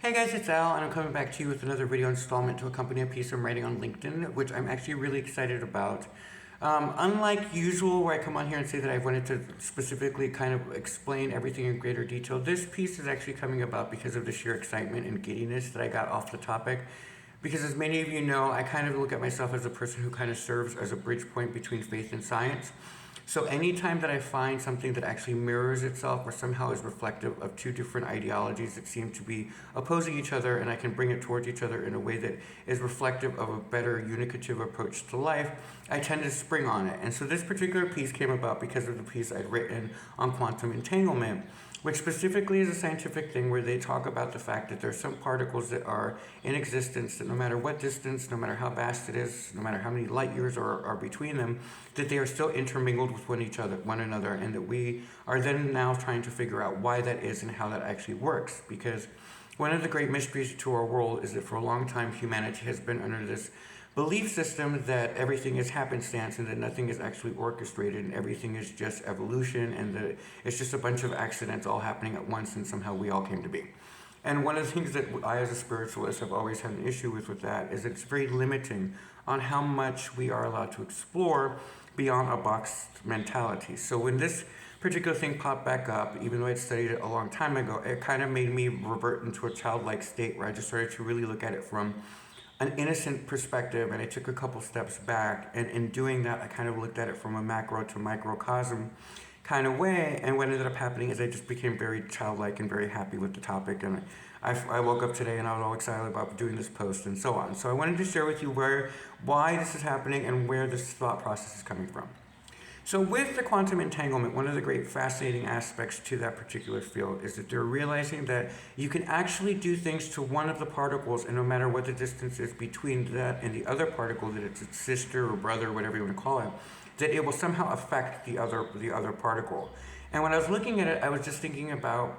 Hey guys, it's Al, and I'm coming back to you with another video installment to accompany a piece I'm writing on LinkedIn, which I'm actually really excited about. Unlike usual, where I come on here and say that I wanted to specifically kind of explain everything in greater detail, this piece is actually coming about because of the sheer excitement and giddiness that I got off the topic. Because as many of you know, I kind of look at myself as a person who kind of serves as a bridge point between faith and science. So anytime that I find something that actually mirrors itself or somehow is reflective of two different ideologies that seem to be opposing each other, and I can bring it towards each other in a way that is reflective of a better unicative approach to life, I tend to spring on it. And so this particular piece came about because of the piece I'd written on quantum entanglement, which specifically is a scientific thing where they talk about the fact that there's some particles that are in existence that no matter what distance, no matter how vast it is, no matter how many light years are between them, that they are still intermingled with one another, and that we are then now trying to figure out why that is and how that actually works. Because one of the great mysteries to our world is that for a long time humanity has been under this belief system that everything is happenstance and that nothing is actually orchestrated and everything is just evolution and that it's just a bunch of accidents all happening at once and somehow we all came to be. And one of the things that I as a spiritualist have always had an issue with that is it's very limiting on how much we are allowed to explore beyond a boxed mentality. So when this particular thing popped back up, even though I'd studied it a long time ago, it kind of made me revert into a childlike state where I just started to really look at it from an innocent perspective, and I took a couple steps back, and in doing that I kind of looked at it from a macro to microcosm kind of way, and what ended up happening is I just became very childlike and very happy with the topic, and I woke up today and I was all excited about doing this post and so on. So I wanted to share with you why this is happening and where this thought process is coming from. So with the quantum entanglement, one of the great fascinating aspects to that particular field is that they're realizing that you can actually do things to one of the particles, and no matter what the distance is between that and the other particle, that it's its sister or brother, or whatever you want to call it, that it will somehow affect the other particle. And when I was looking at it, I was just thinking about,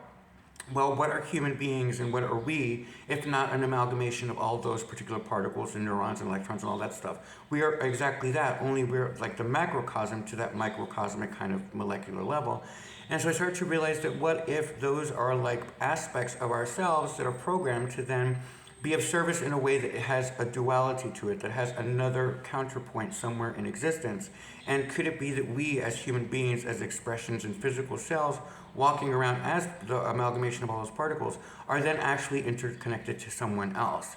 well, what are human beings and what are we if not an amalgamation of all those particular particles and neurons and electrons and all that stuff? We are exactly that, only we're like the macrocosm to that microcosmic kind of molecular level. And so I started to realize that what if those are like aspects of ourselves that are programmed to then be of service in a way that it has a duality to it, that has another counterpoint somewhere in existence. And could it be that we as human beings, as expressions in physical cells, walking around as the amalgamation of all those particles, are then actually interconnected to someone else?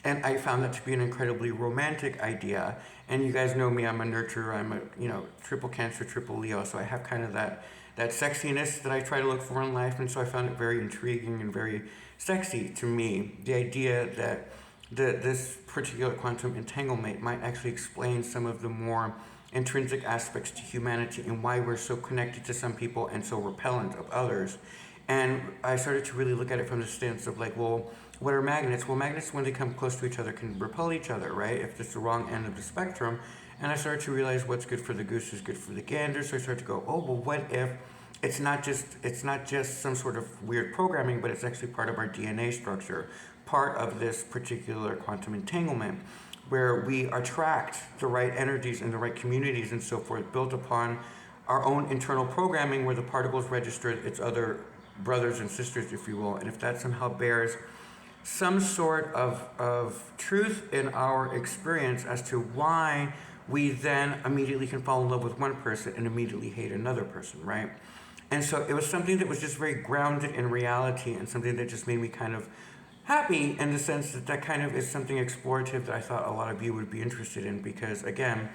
And I found that to be an incredibly romantic idea. And you guys know me, I'm a nurturer, I'm a triple Cancer, triple Leo, so I have kind of that sexiness that I try to look for in life, and so I found it very intriguing and very sexy to me, the idea that this particular quantum entanglement might actually explain some of the more intrinsic aspects to humanity and why we're so connected to some people and so repellent of others. And I started to really look at it from the stance of like, well, what are magnets? Well, magnets, when they come close to each other, can repel each other, right? If it's the wrong end of the spectrum. And I started to realize what's good for the goose is good for the gander. So I started to go, oh, well, what if it's not just some sort of weird programming, but it's actually part of our DNA structure, part of this particular quantum entanglement, where we attract the right energies and the right communities and so forth, built upon our own internal programming, where the particles register its other brothers and sisters, if you will, and if that somehow bears some sort of truth in our experience as to why we then immediately can fall in love with one person and immediately hate another person, right? And so it was something that was just very grounded in reality and something that just made me kind of happy in the sense that that kind of is something explorative that I thought a lot of you would be interested in, because again,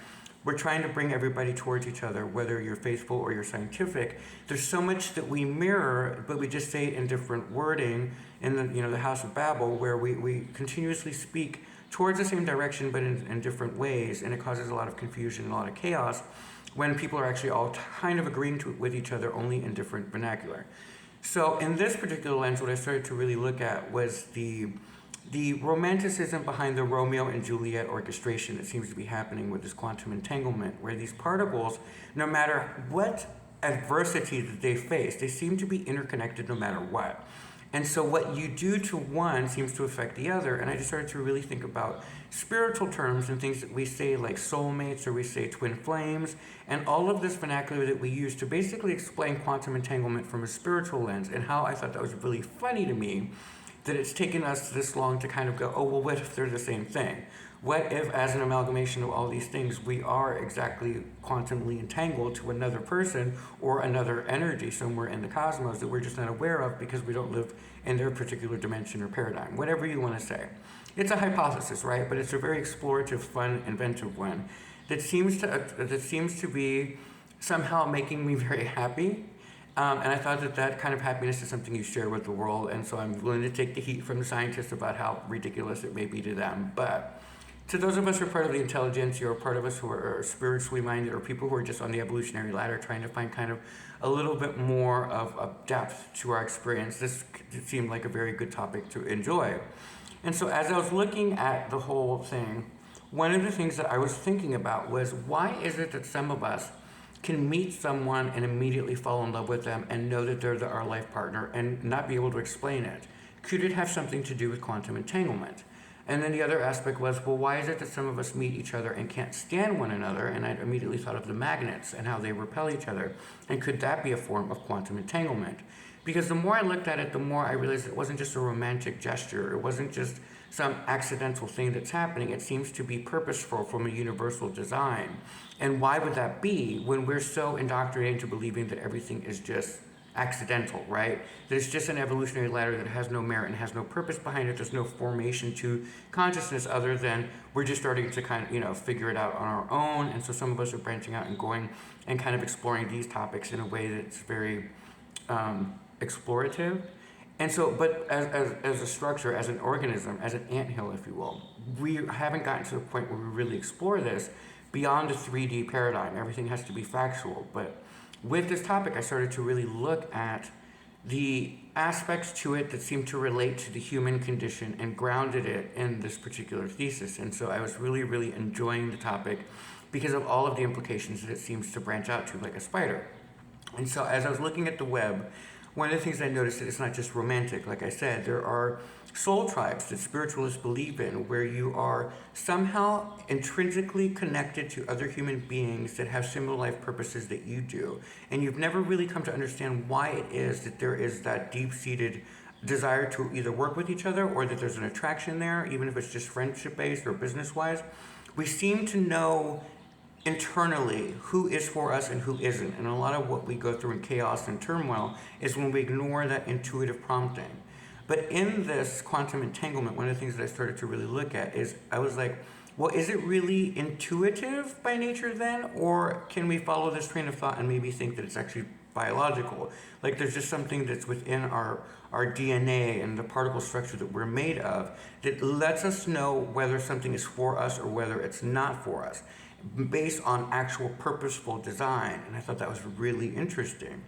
we're trying to bring everybody towards each other, whether you're faithful or you're scientific. There's so much that we mirror, but we just say it in different wording in the House of Babel, where we continuously speak towards the same direction but in different ways, and it causes a lot of confusion and a lot of chaos when people are actually all kind of agreeing with each other, only in different vernacular. So in this particular lens, what I started to really look at was the romanticism behind the Romeo and Juliet orchestration that seems to be happening with this quantum entanglement, where these particles, no matter what adversity that they face, they seem to be interconnected no matter what. And so what you do to one seems to affect the other. And I just started to really think about spiritual terms and things that we say like soulmates, or we say twin flames, and all of this vernacular that we use to basically explain quantum entanglement from a spiritual lens, and how I thought that was really funny to me that it's taken us this long to kind of go, oh, well, what if they're the same thing? What if, as an amalgamation of all these things, we are exactly quantumly entangled to another person or another energy somewhere in the cosmos that we're just not aware of because we don't live in their particular dimension or paradigm, whatever you want to say. It's a hypothesis, right? But it's a very explorative, fun, inventive one that seems to be somehow making me very happy. And I thought that kind of happiness is something you share with the world, and so I'm willing to take the heat from the scientists about how ridiculous it may be to them. But to those of us who are part of the intelligentsia, or part of us who are spiritually minded, or people who are just on the evolutionary ladder trying to find kind of a little bit more of depth to our experience, this seemed like a very good topic to enjoy. And so as I was looking at the whole thing, one of the things that I was thinking about was, why is it that some of us can meet someone and immediately fall in love with them and know that they're our life partner and not be able to explain it? Could it have something to do with quantum entanglement? And then the other aspect was, well, why is it that some of us meet each other and can't stand one another? And I immediately thought of the magnets and how they repel each other. And could that be a form of quantum entanglement? Because the more I looked at it, the more I realized it wasn't just a romantic gesture. It wasn't just some accidental thing that's happening. It seems to be purposeful from a universal design. And why would that be when we're so indoctrinated into believing that everything is just accidental, right? That it's just an evolutionary ladder that has no merit and has no purpose behind it. There's no formation to consciousness other than we're just starting to kind of, figure it out on our own. And so some of us are branching out and going and kind of exploring these topics in a way that's very explorative. And so, but as a structure, as an organism, as an anthill, if you will, we haven't gotten to the point where we really explore this beyond the 3D paradigm. Everything has to be factual. But with this topic, I started to really look at the aspects to it that seem to relate to the human condition and grounded it in this particular thesis. And so I was really, really enjoying the topic because of all of the implications that it seems to branch out to, like a spider. And so as I was looking at the web, one of the things I noticed is it's not just romantic. Like I said, there are soul tribes that spiritualists believe in where you are somehow intrinsically connected to other human beings that have similar life purposes that you do. And you've never really come to understand why it is that there is that deep-seated desire to either work with each other or that there's an attraction there, even if it's just friendship-based or business-wise. We seem to know internally who is for us and who isn't. And a lot of what we go through in chaos and turmoil is when we ignore that intuitive prompting. But in this quantum entanglement, one of the things that I started to really look at is I was like, well, is it really intuitive by nature then? Or can we follow this train of thought and maybe think that it's actually biological? Like there's just something that's within our DNA and the particle structure that we're made of that lets us know whether something is for us or whether it's not for us, based on actual purposeful design. And I thought that was really interesting.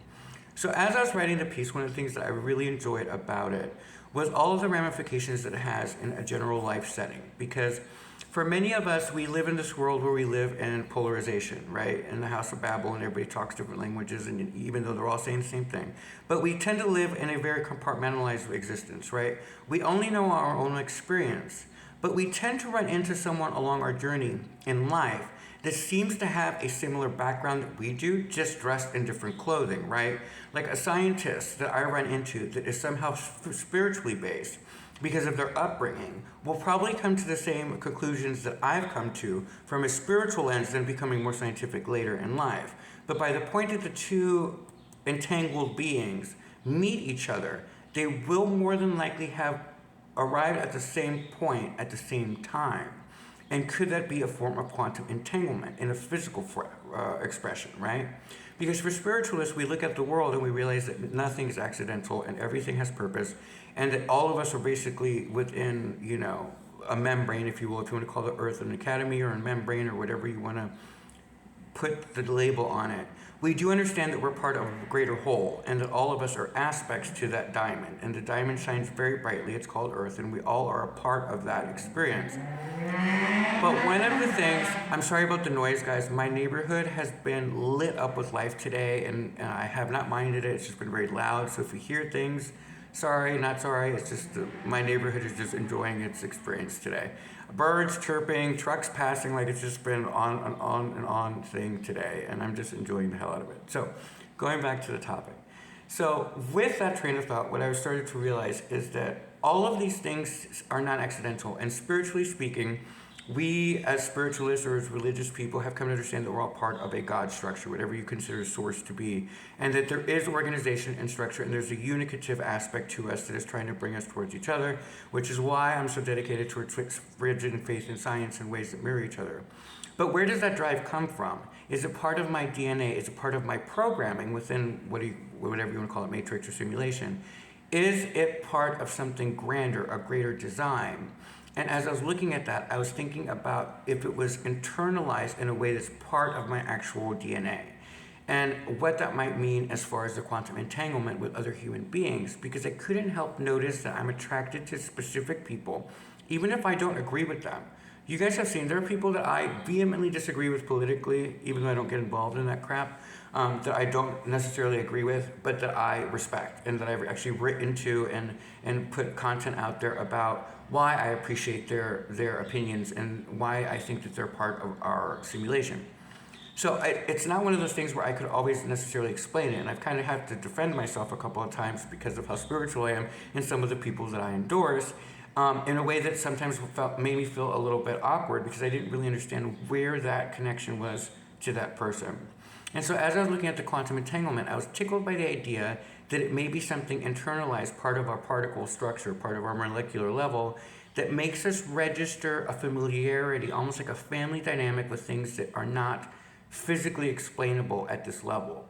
So as I was writing the piece, one of the things that I really enjoyed about it was all of the ramifications that it has in a general life setting. Because for many of us, we live in this world where we live in polarization, right? In the House of Babel, and everybody talks different languages, and even though they're all saying the same thing. But we tend to live in a very compartmentalized existence, right? We only know our own experience, but we tend to run into someone along our journey in life that seems to have a similar background that we do, just dressed in different clothing, right? Like a scientist that I run into that is somehow spiritually based because of their upbringing will probably come to the same conclusions that I've come to from a spiritual lens than becoming more scientific later in life. But by the point that the two entangled beings meet each other, they will more than likely have arrived at the same point at the same time. And could that be a form of quantum entanglement in a physical expression, right? Because for spiritualists, we look at the world and we realize that nothing is accidental and everything has purpose, and that all of us are basically within, a membrane, if you will, if you want to call the Earth an academy or a membrane or whatever you want to put the label on it. We do understand that we're part of a greater whole and that all of us are aspects to that diamond. And the diamond shines very brightly. It's called Earth, and we all are a part of that experience. But one of the things, I'm sorry about the noise, guys. My neighborhood has been lit up with life today, and I have not minded it. It's just been very loud. So if you hear things, sorry, not sorry. It's just my neighborhood is just enjoying its experience today. Birds chirping, trucks passing, like it's just been on and on and on thing today, and I'm just enjoying the hell out of it. So, going back to the topic. So, with that train of thought, what I started to realize is that all of these things are not accidental. And spiritually speaking, we as spiritualists or as religious people have come to understand that we're all part of a God structure, whatever you consider source to be, and that there is organization and structure, and there's a unicative aspect to us that is trying to bring us towards each other, which is why I'm so dedicated towards rigid faith in science in ways that mirror each other. But where does that drive come from? Is it part of my DNA? Is it part of my programming within whatever you want to call it, matrix or simulation? Is it part of something grander, a greater design? And as I was looking at that, I was thinking about if it was internalized in a way that's part of my actual DNA. And what that might mean as far as the quantum entanglement with other human beings, because I couldn't help notice that I'm attracted to specific people, even if I don't agree with them. You guys have seen there are people that I vehemently disagree with politically, even though I don't get involved in that crap, that I don't necessarily agree with, but that I respect and that I've actually written to and put content out there about why I appreciate their opinions and why I think that they're part of our simulation. So it's not one of those things where I could always necessarily explain it, and I've kind of had to defend myself a couple of times because of how spiritual I am and some of the people that I endorse. In a way that sometimes made me feel a little bit awkward because I didn't really understand where that connection was to that person. And so as I was looking at the quantum entanglement, I was tickled by the idea that it may be something internalized, part of our particle structure, part of our molecular level, that makes us register a familiarity, almost like a family dynamic with things that are not physically explainable at this level.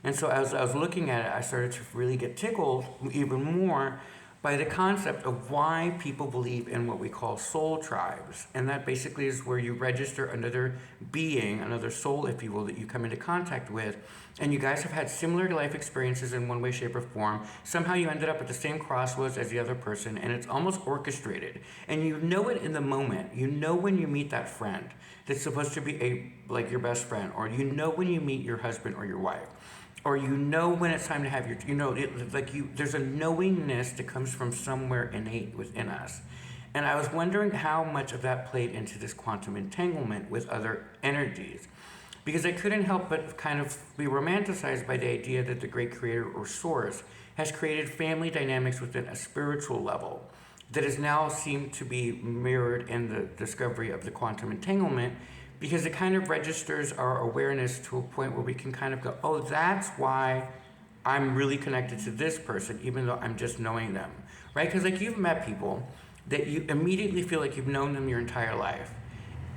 And so as I was looking at it, I started to really get tickled even more by the concept of why people believe in what we call soul tribes. And that basically is where you register another being, another soul, if you will, that you come into contact with. And you guys have had similar life experiences in one way, shape, or form. Somehow you ended up at the same crossroads as the other person, and it's almost orchestrated. And you know it in the moment. You know when you meet that friend that's supposed to be like your best friend, or you know when you meet your husband or your wife. Or you know when it's time to have there's a knowingness that comes from somewhere innate within us. And I was wondering how much of that played into this quantum entanglement with other energies. Because I couldn't help but kind of be romanticized by the idea that the great creator or source has created family dynamics within a spiritual level that is now seemed to be mirrored in the discovery of the quantum entanglement, because it kind of registers our awareness to a point where we can kind of go, oh, that's why I'm really connected to this person, even though I'm just knowing them, right? Because like you've met people that you immediately feel like you've known them your entire life,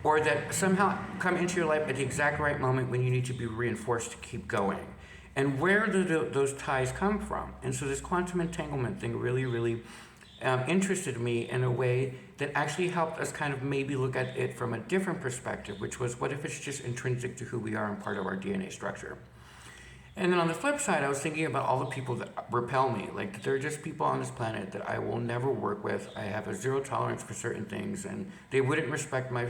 or that somehow come into your life at the exact right moment when you need to be reinforced to keep going. And where do those ties come from? And so this quantum entanglement thing really interested me in a way that actually helped us kind of maybe look at it from a different perspective, which was, what if it's just intrinsic to who we are and part of our DNA structure? And then on the flip side, I was thinking about all the people that repel me. Like, they're just people on this planet that I will never work with. I have a zero tolerance for certain things, and they wouldn't respect my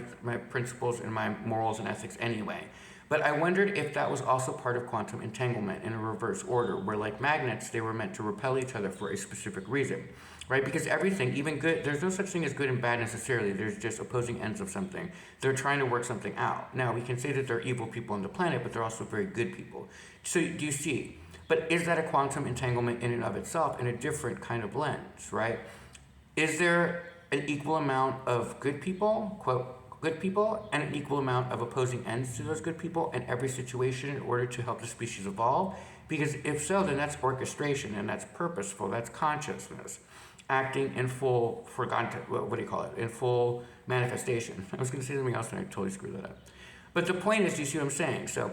principles and my morals and ethics anyway. But I wondered if that was also part of quantum entanglement in a reverse order, where like magnets, they were meant to repel each other for a specific reason. Right? Because everything, even good, there's no such thing as good and bad necessarily. There's just opposing ends of something. They're trying to work something out. Now, we can say that they're evil people on the planet, but they're also very good people. So do you see? But is that a quantum entanglement in and of itself in a different kind of lens, right? Is there an equal amount of good people, quote, good people, and an equal amount of opposing ends to those good people in every situation in order to help the species evolve? Because if so, then that's orchestration, and that's purposeful, that's consciousness. Acting in full, in full manifestation. I was going to say something else and I totally screwed that up. But the point is, do you see what I'm saying? So,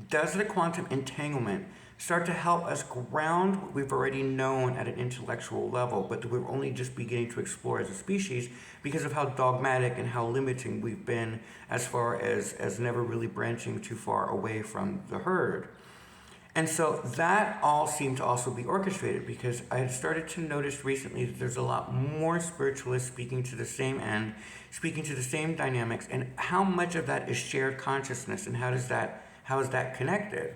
does the quantum entanglement start to help us ground what we've already known at an intellectual level, but that we're only just beginning to explore as a species because of how dogmatic and how limiting we've been as far as never really branching too far away from the herd? And so that all seemed to also be orchestrated, because I had started to notice recently that there's a lot more spiritualists speaking to the same end, speaking to the same dynamics, and how much of that is shared consciousness, and how is that connected?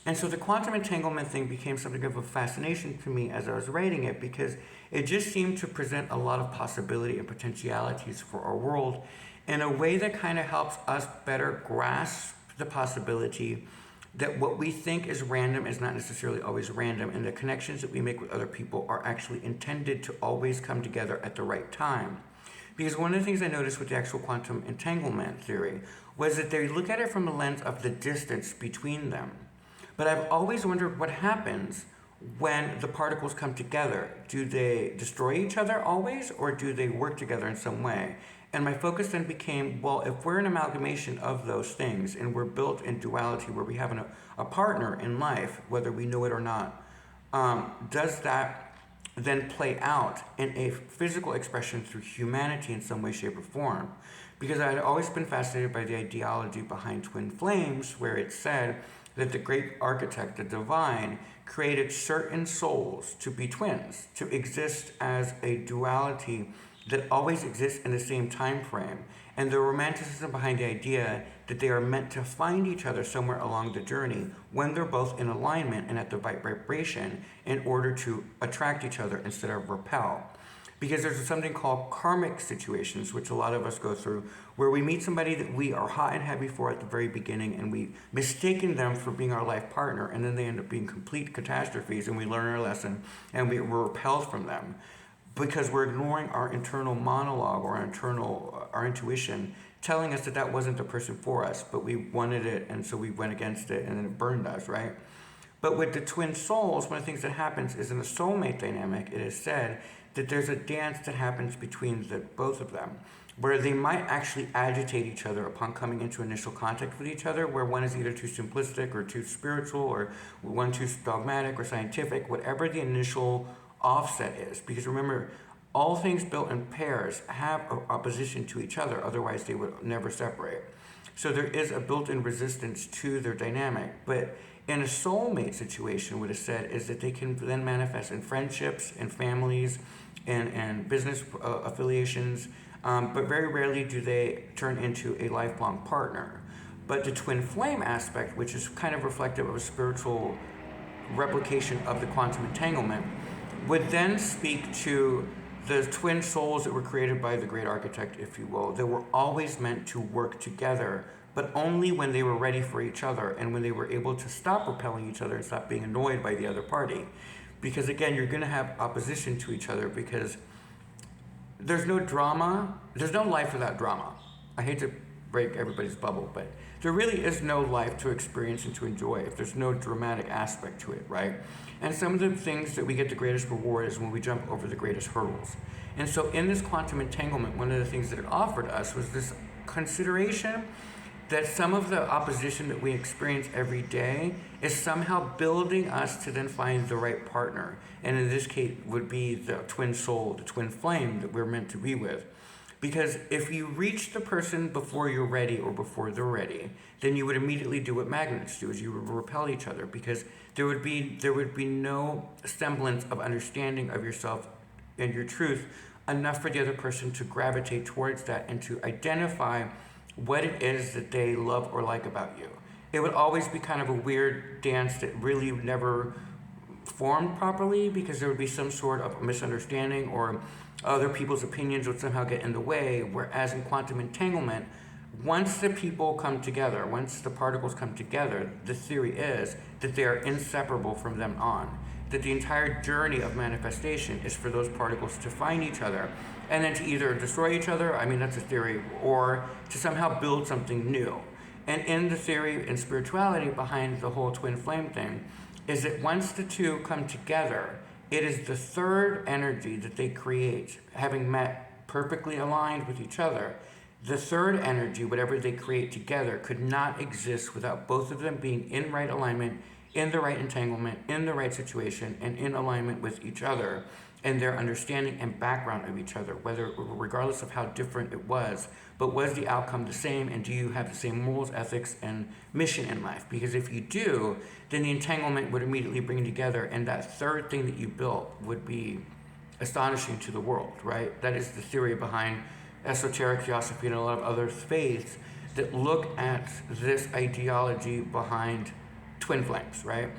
And so the quantum entanglement thing became something of a fascination to me as I was writing it, because it just seemed to present a lot of possibility and potentialities for our world in a way that kind of helps us better grasp the possibility that what we think is random is not necessarily always random, and the connections that we make with other people are actually intended to always come together at the right time. Because one of the things I noticed with the actual quantum entanglement theory was that they look at it from the lens of the distance between them. But I've always wondered what happens when the particles come together. Do they destroy each other always, or do they work together in some way? And my focus then became, well, if we're an amalgamation of those things and we're built in duality where we have a partner in life, whether we know it or not, does that then play out in a physical expression through humanity in some way, shape, or form? Because I had always been fascinated by the ideology behind twin flames, where it said that the great architect, the divine, created certain souls to be twins, to exist as a duality that always exists in the same time frame. And the romanticism behind the idea that they are meant to find each other somewhere along the journey when they're both in alignment and at the right vibration in order to attract each other instead of repel. Because there's something called karmic situations, which a lot of us go through, where we meet somebody that we are hot and heavy for at the very beginning, and we mistaken them for being our life partner, and then they end up being complete catastrophes, and we learn our lesson, and we're repelled from them because we're ignoring our internal monologue or our intuition, telling us that that wasn't the person for us, but we wanted it, and so we went against it, and then it burned us, right? But with the twin souls, one of the things that happens is in the soulmate dynamic, it is said that there's a dance that happens between the both of them, where they might actually agitate each other upon coming into initial contact with each other, where one is either too simplistic or too spiritual, or one too dogmatic or scientific, whatever the initial offset is. Because remember, all things built in pairs have opposition to each other, otherwise they would never separate. So there is a built-in resistance to their dynamic. But in a soulmate situation, what is said is that they can then manifest in friendships, in families, and business affiliations, but very rarely do they turn into a lifelong partner. But the twin flame aspect, which is kind of reflective of a spiritual replication of the quantum entanglement, would then speak to the twin souls that were created by the great architect, if you will, that were always meant to work together, but only when they were ready for each other and when they were able to stop repelling each other and stop being annoyed by the other party. Because again, you're going to have opposition to each other because there's no drama, there's no life without drama. I hate to break everybody's bubble, but there really is no life to experience and to enjoy if there's no dramatic aspect to it, right? And some of the things that we get the greatest reward is when we jump over the greatest hurdles. And so in this quantum entanglement, one of the things that it offered us was this consideration that some of the opposition that we experience every day is somehow building us to then find the right partner. And in this case would be the twin soul, the twin flame that we're meant to be with. Because if you reach the person before you're ready or before they're ready, then you would immediately do what magnets do, is you would repel each other, because there would be no semblance of understanding of yourself and your truth enough for the other person to gravitate towards that and to identify what it is that they love or like about you. It would always be kind of a weird dance that really never formed properly, because there would be some sort of misunderstanding or other people's opinions would somehow get in the way. Whereas in quantum entanglement, once the people come together, once the particles come together, the theory is that they are inseparable from then on. That the entire journey of manifestation is for those particles to find each other and then to either destroy each other, I mean, that's a theory, or to somehow build something new. And in the theory and spirituality behind the whole twin flame thing is that once the two come together, it is the third energy that they create, having met perfectly aligned with each other. The third energy, whatever they create together, could not exist without both of them being in right alignment, in the right entanglement, in the right situation, and in alignment with each other and their understanding and background of each other, regardless of how different it was. But was the outcome the same, and do you have the same morals, ethics, and mission in life? Because if you do, then the entanglement would immediately bring together, and that third thing that you built would be astonishing to the world, right? That is the theory behind esoteric theosophy and a lot of other faiths that look at this ideology behind twin flames, right?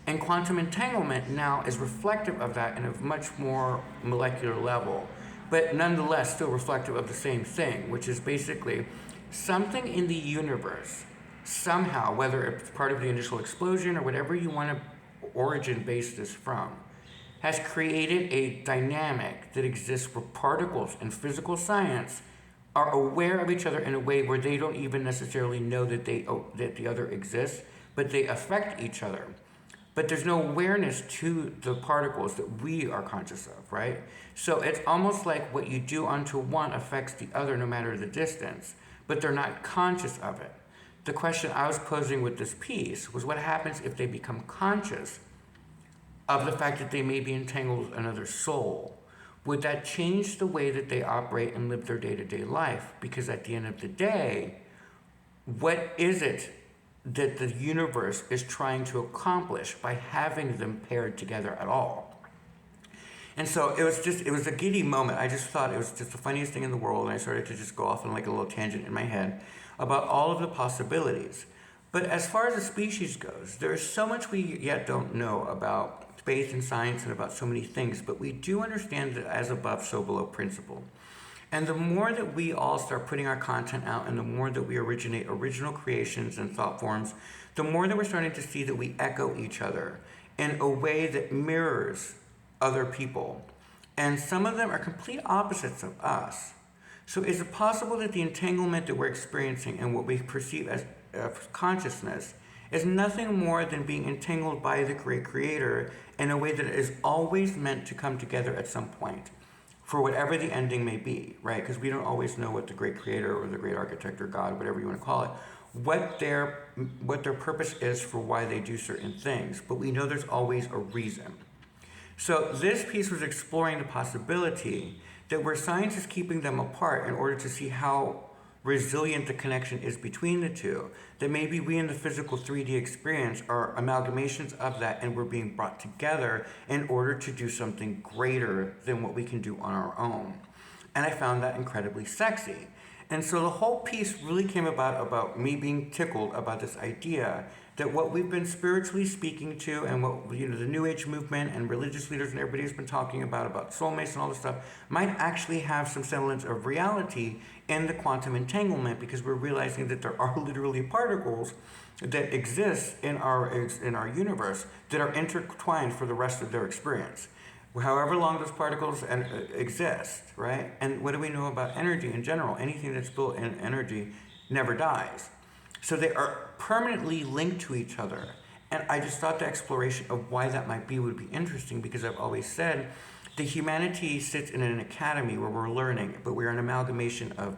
And quantum entanglement now is reflective of that in a much more molecular level, but nonetheless still reflective of the same thing, which is basically something in the universe somehow, whether it's part of the initial explosion or whatever you want to origin base this from, has created a dynamic that exists where particles in physical science are aware of each other in a way where they don't even necessarily know that that the other exists, but they affect each other. But there's no awareness to the particles that we are conscious of, right? So it's almost like what you do unto one affects the other no matter the distance, but they're not conscious of it. The question I was posing with this piece was what happens if they become conscious of the fact that they may be entangled with another soul? Would that change the way that they operate and live their day-to-day life? Because at the end of the day, what is it that the universe is trying to accomplish by having them paired together at all? And so it was a giddy moment. I just thought it was just the funniest thing in the world, and I started to just go off on like a little tangent in my head about all of the possibilities. But as far as the species goes, there is so much we yet don't know about space and science and about so many things, but we do understand that as above, so below principle. And the more that we all start putting our content out and the more that we originate original creations and thought forms, the more that we're starting to see that we echo each other in a way that mirrors other people. And some of them are complete opposites of us. So is it possible that the entanglement that we're experiencing and what we perceive as consciousness is nothing more than being entangled by the great creator in a way that is always meant to come together at some point for whatever the ending may be, right? Because we don't always know what the great creator or the great architect or God, whatever you want to call it, what their purpose is for why they do certain things. But we know there's always a reason. So this piece was exploring the possibility that where science is keeping them apart in order to see how resilient the connection is between the two, that maybe we in the physical 3D experience are amalgamations of that and we're being brought together in order to do something greater than what we can do on our own. And I found that incredibly sexy. And so the whole piece really came about me being tickled about this idea that what we've been spiritually speaking to and what the New Age movement and religious leaders and everybody has been talking about soulmates and all this stuff, might actually have some semblance of reality in the quantum entanglement, because we're realizing that there are literally particles that exist in our universe that are intertwined for the rest of their experience. However long those particles exist, right? And what do we know about energy in general? Anything that's built in energy never dies. So they are permanently linked to each other. And I just thought the exploration of why that might be would be interesting, because I've always said that humanity sits in an academy where we're learning, but we're an amalgamation of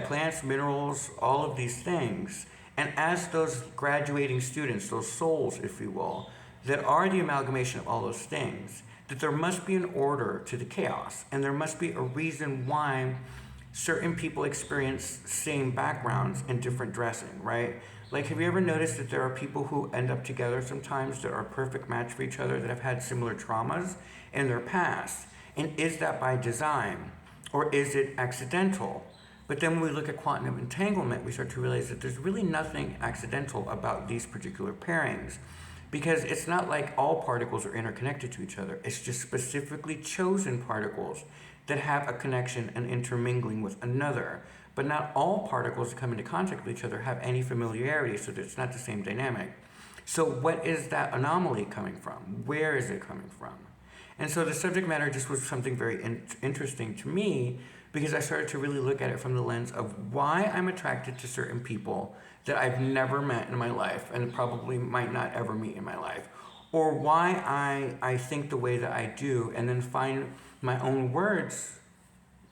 plants, minerals, all of these things. And as those graduating students, those souls, if you will, that are the amalgamation of all those things, that there must be an order to the chaos, and there must be a reason why certain people experience same backgrounds and different dressing, right? Like, have you ever noticed that there are people who end up together sometimes that are a perfect match for each other that have had similar traumas in their past? And is that by design, or is it accidental? But then when we look at quantum entanglement, we start to realize that there's really nothing accidental about these particular pairings, because it's not like all particles are interconnected to each other. It's just specifically chosen particles that have a connection and intermingling with another. But not all particles that come into contact with each other have any familiarity, so that it's not the same dynamic. So what is that anomaly coming from? Where is it coming from? And so the subject matter just was something very interesting to me, because I started to really look at it from the lens of why I'm attracted to certain people that I've never met in my life and probably might not ever meet in my life, or why I think the way that I do, and then find my own words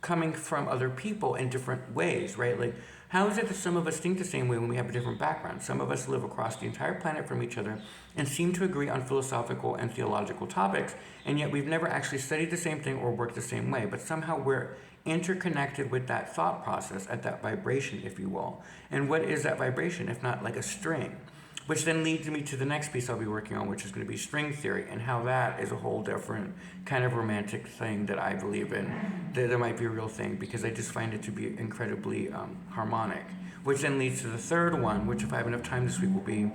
coming from other people in different ways, right? Like, how is it that some of us think the same way when we have a different background? Some of us live across the entire planet from each other and seem to agree on philosophical and theological topics, and yet we've never actually studied the same thing or worked the same way, but somehow we're interconnected with that thought process at that vibration, if you will. And what is that vibration if not like a string? Which then leads me to the next piece I'll be working on, which is going to be string theory, and how that is a whole different kind of romantic thing that I believe in, that there might be a real thing, because I just find it to be incredibly harmonic. Which then leads to the third one, which if I have enough time this week will be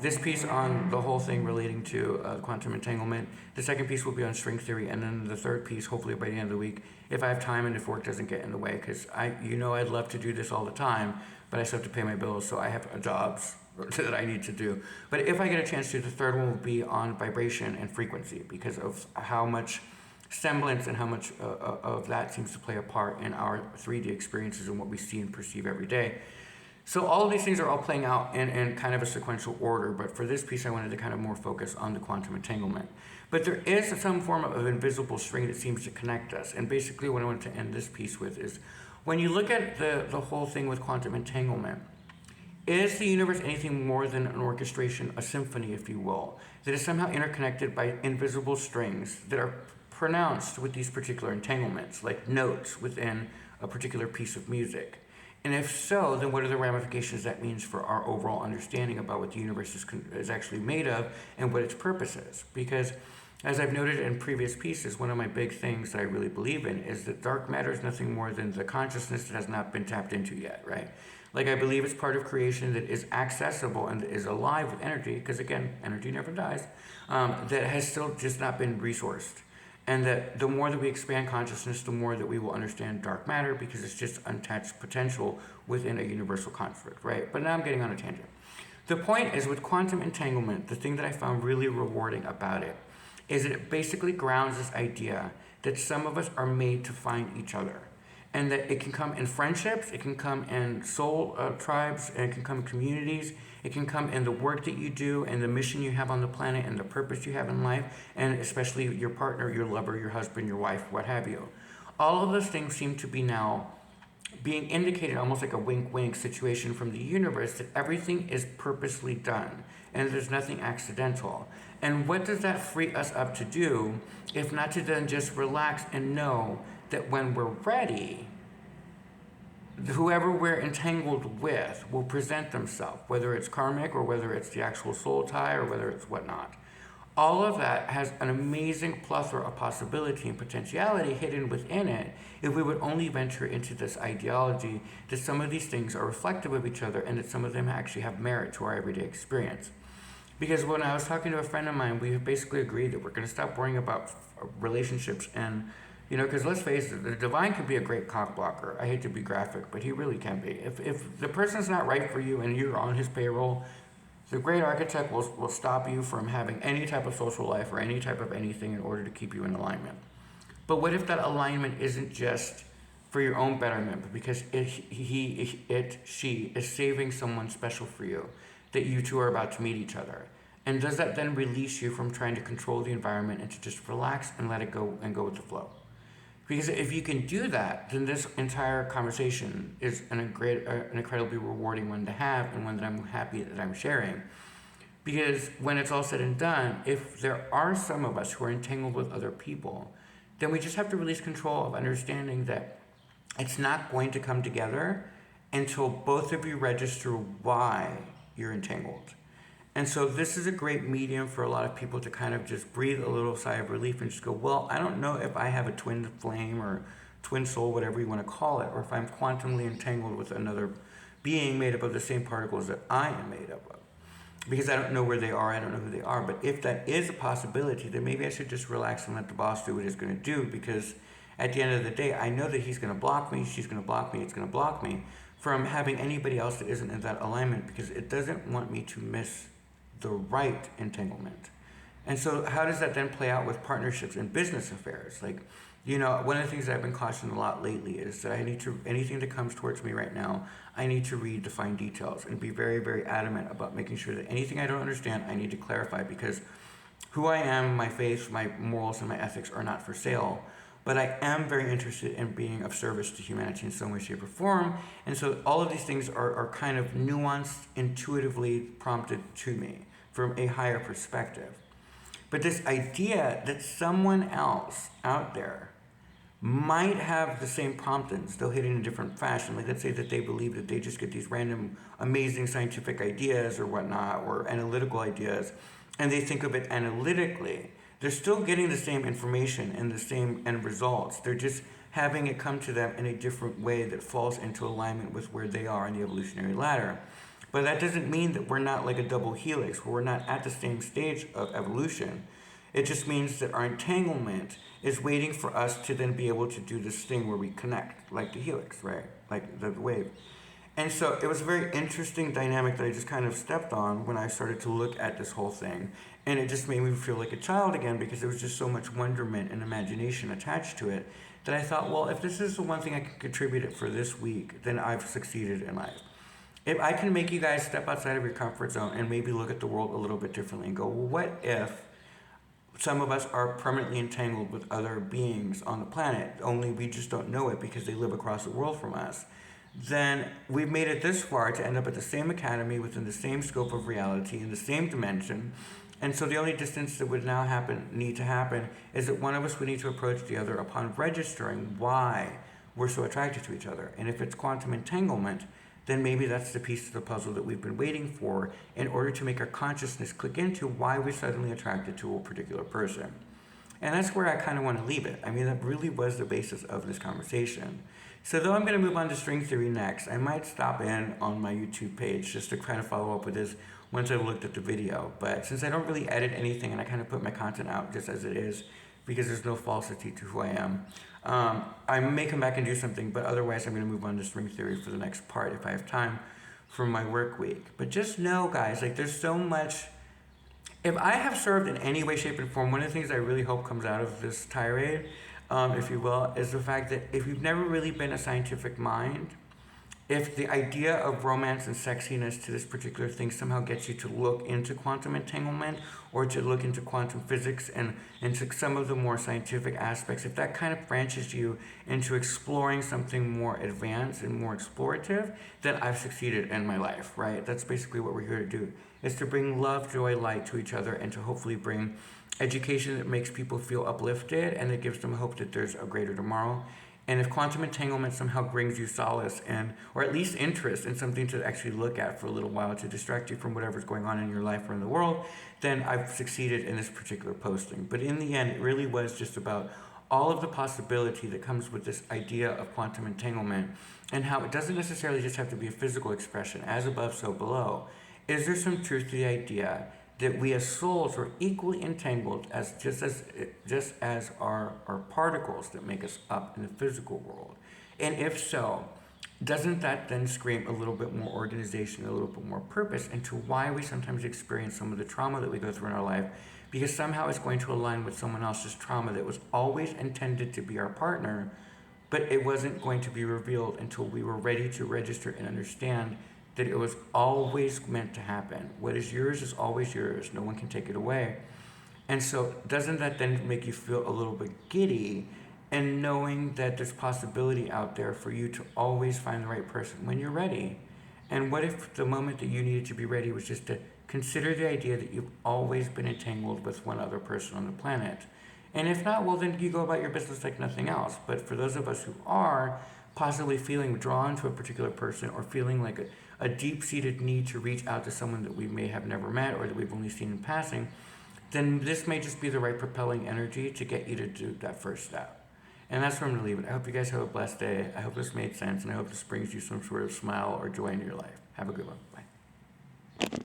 this piece on the whole thing relating to quantum entanglement. The second piece will be on string theory, and then the third piece, hopefully by the end of the week, if I have time and if work doesn't get in the way, because I'd love to do this all the time, but I still have to pay my bills, so I have jobs that I need to do. But if I get a chance to, the third one will be on vibration and frequency, because of how much semblance and how much of that seems to play a part in our 3D experiences and what we see and perceive every day. So all of these things are all playing out in kind of a sequential order, but for this piece I wanted to kind of more focus on the quantum entanglement. But there is some form of invisible string that seems to connect us, and basically what I want to end this piece with is, when you look at the whole thing with quantum entanglement, is the universe anything more than an orchestration, a symphony if you will, that is somehow interconnected by invisible strings that are pronounced with these particular entanglements, like notes within a particular piece of music? And if so, then what are the ramifications that means for our overall understanding about what the universe is actually made of and what its purpose is? Because, as I've noted in previous pieces, one of my big things that I really believe in is that dark matter is nothing more than the consciousness that has not been tapped into yet, right? Like, I believe it's part of creation that is accessible and is alive with energy, because again, energy never dies, that has still just not been resourced. And that the more that we expand consciousness, the more that we will understand dark matter, because it's just untapped potential within a universal construct, right? But now I'm getting on a tangent. The point is, with quantum entanglement, the thing that I found really rewarding about it is that it basically grounds this idea that some of us are made to find each other. And that it can come in friendships, it can come in soul tribes, and it can come in communities, it can come in the work that you do and the mission you have on the planet and the purpose you have in life, and especially your partner, your lover, your husband, your wife, what have you. All of those things seem to be now being indicated almost like a wink-wink situation from the universe, that everything is purposely done and there's nothing accidental. And what does that free us up to do, if not to then just relax and know that when we're ready, whoever we're entangled with will present themselves, whether it's karmic or whether it's the actual soul tie or whether it's whatnot. All of that has an amazing plethora of possibility and potentiality hidden within it, if we would only venture into this ideology that some of these things are reflective of each other and that some of them actually have merit to our everyday experience. Because when I was talking to a friend of mine, we have basically agreed that we're going to stop worrying about relationships and, because let's face it, the divine can be a great cock blocker. I hate to be graphic, but he really can be. If the person's not right for you and you're on his payroll, the great architect will stop you from having any type of social life or any type of anything in order to keep you in alignment. But what if that alignment isn't just for your own betterment, but because she is saving someone special for you, that you two are about to meet each other? And does that then release you from trying to control the environment and to just relax and let it go and go with the flow? Because if you can do that, then this entire conversation is an incredibly rewarding one to have, and one that I'm happy that I'm sharing. Because when it's all said and done, if there are some of us who are entangled with other people, then we just have to release control of understanding that it's not going to come together until both of you register why you're entangled. And so this is a great medium for a lot of people to kind of just breathe a little sigh of relief and just go, well, I don't know if I have a twin flame or twin soul, whatever you want to call it, or if I'm quantumly entangled with another being made up of the same particles that I am made up of. Because I don't know where they are, I don't know who they are. But if that is a possibility, then maybe I should just relax and let the boss do what he's going to do, because at the end of the day, I know that he's going to block me, she's going to block me, it's going to block me from having anybody else that isn't in that alignment, because it doesn't want me to miss the right entanglement. And so how does that then play out with partnerships and business affairs? Like, one of the things that I've been cautioned a lot lately is that anything that comes towards me right now, I need to read the fine details and be very, very adamant about making sure that anything I don't understand, I need to clarify, because who I am, my faith, my morals, and my ethics are not for sale. But I am very interested in being of service to humanity in some way, shape, or form. And so all of these things are kind of nuanced, intuitively prompted to me from a higher perspective. But this idea that someone else out there might have the same promptings, though hidden in a different fashion. Like, let's say that they believe that they just get these random, amazing scientific ideas or whatnot, or analytical ideas, and they think of it analytically. They're still getting the same information and the same end results. They're just having it come to them in a different way that falls into alignment with where they are in the evolutionary ladder. But that doesn't mean that we're not like a double helix, where we're not at the same stage of evolution. It just means that our entanglement is waiting for us to then be able to do this thing where we connect, like the helix, right? Like the wave. And so it was a very interesting dynamic that I just kind of stepped on when I started to look at this whole thing. And it just made me feel like a child again because there was just so much wonderment and imagination attached to it that I thought, well, if this is the one thing I can contribute it for this week, then I've succeeded in life. If I can make you guys step outside of your comfort zone and maybe look at the world a little bit differently and go, well, what if some of us are permanently entangled with other beings on the planet, only we just don't know it because they live across the world from us? Then we've made it this far to end up at the same academy within the same scope of reality in the same dimension. And so the only distance that would now need to happen is that one of us would need to approach the other upon registering why we're so attracted to each other. And if it's quantum entanglement, then maybe that's the piece of the puzzle that we've been waiting for in order to make our consciousness click into why we're suddenly attracted to a particular person. And that's where I kind of want to leave it. I mean, that really was the basis of this conversation. So though I'm going to move on to string theory next, I might stop in on my YouTube page just to kind of follow up with this once I've looked at the video. But since I don't really edit anything and I kind of put my content out just as it is, because there's no falsity to who I am, I may come back and do something, but otherwise I'm going to move on to string theory for the next part if I have time for my work week. But just know, guys, like there's so much. If I have served in any way, shape, and form, one of the things I really hope comes out of this tirade, if you will, is the fact that if you've never really been a scientific mind, if the idea of romance and sexiness to this particular thing somehow gets you to look into quantum entanglement or to look into quantum physics and into some of the more scientific aspects, if that kind of branches you into exploring something more advanced and more explorative, then I've succeeded in my life, right? That's basically what we're here to do, is to bring love, joy, light to each other and to hopefully bring education that makes people feel uplifted and that gives them hope that there's a greater tomorrow. And if quantum entanglement somehow brings you solace and, or at least interest in something to actually look at for a little while to distract you from whatever's going on in your life or in the world, then I've succeeded in this particular posting. But in the end, it really was just about all of the possibility that comes with this idea of quantum entanglement and how it doesn't necessarily just have to be a physical expression, as above, so below. Is there some truth to the idea that we as souls are equally entangled as just as our particles that make us up in the physical world? And if so, doesn't that then scream a little bit more organization, a little bit more purpose into why we sometimes experience some of the trauma that we go through in our life? Because somehow it's going to align with someone else's trauma that was always intended to be our partner, but it wasn't going to be revealed until we were ready to register and understand that it was always meant to happen. What is yours is always yours. No one can take it away. And so doesn't that then make you feel a little bit giddy and knowing that there's possibility out there for you to always find the right person when you're ready? And what if the moment that you needed to be ready was just to consider the idea that you've always been entangled with one other person on the planet? And if not, well, then you go about your business like nothing else. But for those of us who are possibly feeling drawn to a particular person or feeling like a deep-seated need to reach out to someone that we may have never met or that we've only seen in passing, then this may just be the right propelling energy to get you to do that first step. And that's where I'm going to leave it. I hope you guys have a blessed day. I hope this made sense, and I hope this brings you some sort of smile or joy in your life. Have a good one.